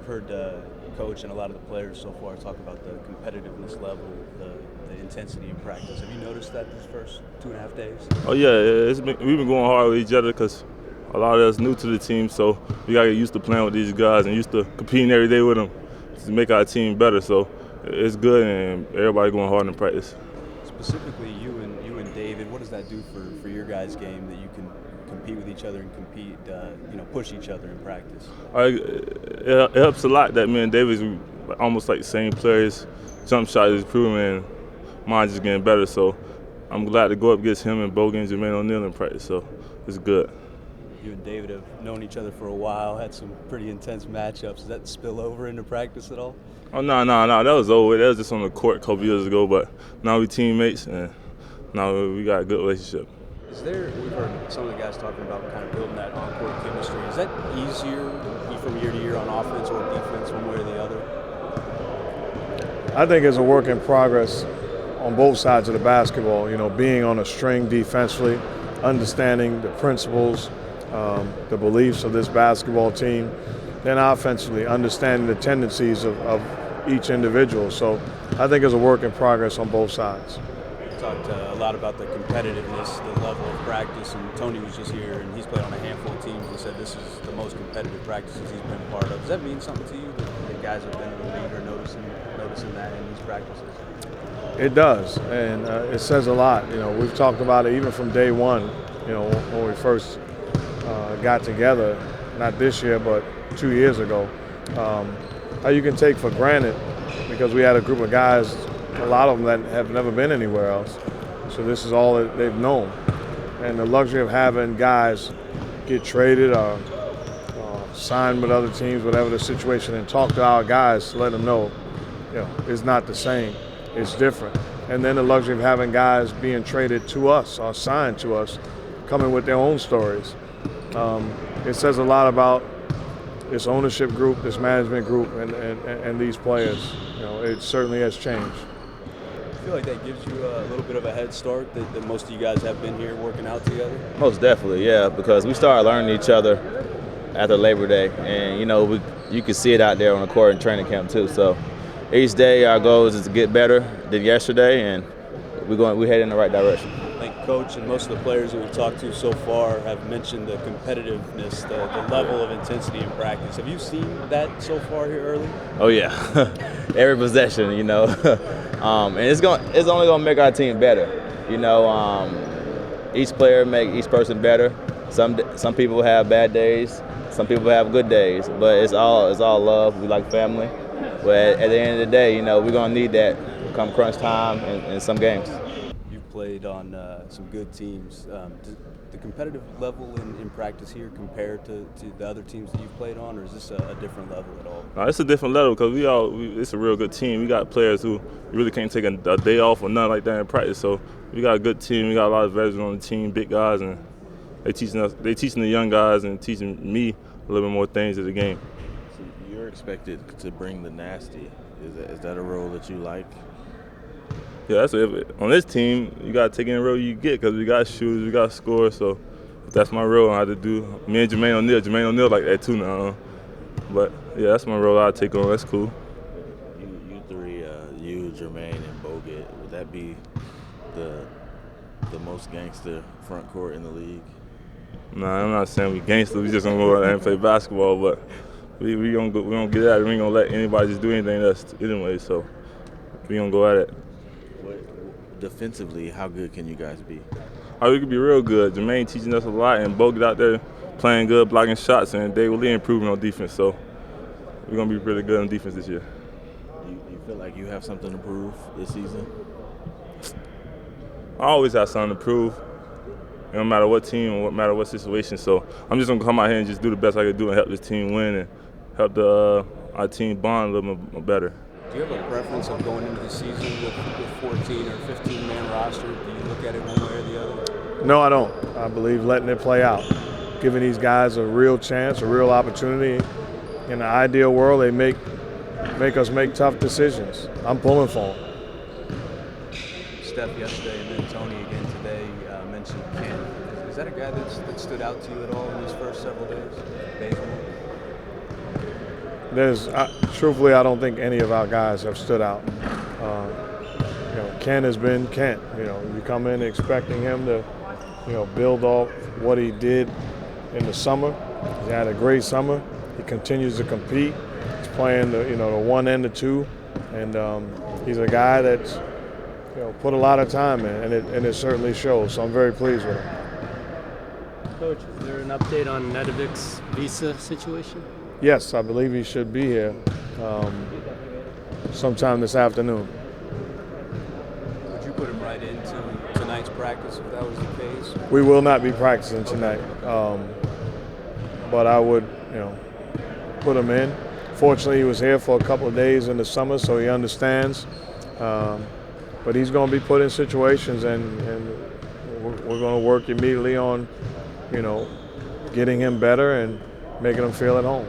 I've heard Coach and a lot of the players so far talk about the competitiveness level, the intensity in practice. Have you noticed that these first 2.5 days? Oh yeah, we've been going hard with each other because a lot of us new to the team, so we gotta get used to playing with these guys and used to competing every day with them to make our team better. So it's good, and everybody going hard in practice. Specifically, you and David, what does that do for your guys' game that you can compete with each other and compete, push each other in practice? It helps a lot that me and David's almost like the same players. Jump shot is improving, and mine just getting better. So I'm glad to go up against him and Bogan and Jermaine O'Neal in practice. So it's good. You and David have known each other for a while, had some pretty intense matchups. Does that spill over into practice at all? Oh no, that was over. That was just on the court a couple years ago. But now we teammates, and now we got a good relationship. We've heard some of the guys talking about kind of building that encore chemistry. Is that easier from year to year on offense or defense, one way or the other? I think it's a work in progress on both sides of the basketball. Being on a string defensively, understanding the principles, the beliefs of this basketball team, then offensively, understanding the tendencies of each individual. So I think it's a work in progress on both sides. We talked a lot about the competitiveness, the level of practice, and Toney was just here, and he's played on a handful of teams and said this is the most competitive practices he's been a part of. Does that mean something to you that the guys have been in the league or noticing that in these practices? It does, and it says a lot. We've talked about it even from day one, when we first got together, not this year, but 2 years ago, how you can take for granted, because we had a group of guys, a lot of them that have never been anywhere else. So this is all that they've known. And the luxury of having guys get traded or sign with other teams, whatever the situation, and talk to our guys to let them know, it's not the same, it's different. And then the luxury of having guys being traded to us or signed to us, coming with their own stories. It says a lot about this ownership group, this management group, and these players. It certainly has changed. I feel like that gives you a little bit of a head start that most of you guys have been here working out together? Most definitely, yeah, because we started learning each other after Labor Day, and you can see it out there on the court in training camp too. So each day our goal is to get better than yesterday, and we head in the right direction. I think Coach and most of the players that we've talked to so far have mentioned the competitiveness, the level of intensity in practice. Have you seen that so far here early? Oh yeah, every possession, and it's only gonna make our team better. Each player make each person better. Some people have bad days, some people have good days, but it's all love. We like family. But at the end of the day, we're gonna need that come crunch time in some games. You've played on some good teams. Does the competitive level in practice here compare to the other teams that you've played on, or is this a different level at all? No, it's a different level because it's a real good team. We got players who really can't take a day off or nothing like that in practice. So we got a good team. We got a lot of veterans on the team, big guys, and they teaching the young guys and teaching me a little bit more things of the game. So you're expected to bring the nasty. Is that a role that you like? Yeah, that's it. On this team, you got to take any role you get because we got shooters, we got scorers. So that's my role I have to do. Me and Jermaine O'Neal like that too now. But yeah, that's my role I take on. That's cool. You three, you, Jermaine, and Bogut, would that be the most gangster front court in the league? Nah, I'm not saying we gangster. We just gonna go out there and play basketball, but we gonna get at it. We ain't gonna let anybody just do anything to us anyway. So we gonna go at it. Defensively, how good can you guys be? Oh, we could be real good. Jermaine teaching us a lot, and Bogut out there playing good, blocking shots, and Dave Lee improving on defense. So we're gonna be really good on defense this year. You feel like you have something to prove this season? I always have something to prove, no matter what team or no matter what situation. So I'm just gonna come out here and just do the best I can do and help this team win and help our team bond a little bit better. Do you have a preference of going into the season with 14 or 15-man roster? Do you look at it one way or the other? No, I don't. I believe letting it play out, giving these guys a real chance, a real opportunity. In the ideal world, they make us make tough decisions. I'm pulling for them. Steph yesterday and then Toney again today mentioned Kent. Is that a guy that stood out to you at all in these first several days? Truthfully, I don't think any of our guys have stood out. Ken has been Ken. You come in expecting him to, build off what he did in the summer. He had a great summer. He continues to compete. He's playing the 1 and the 2, and he's a guy that's put a lot of time in, and it certainly shows. So I'm very pleased with him. Coach, is there an update on Nedovic's visa situation? Yes, I believe he should be here sometime this afternoon. Would you put him right into tonight's practice if that was the case? We will not be practicing tonight, but I would, put him in. Fortunately, he was here for a couple of days in the summer, so he understands. But he's going to be put in situations, and we're going to work immediately on, getting him better and making him feel at home.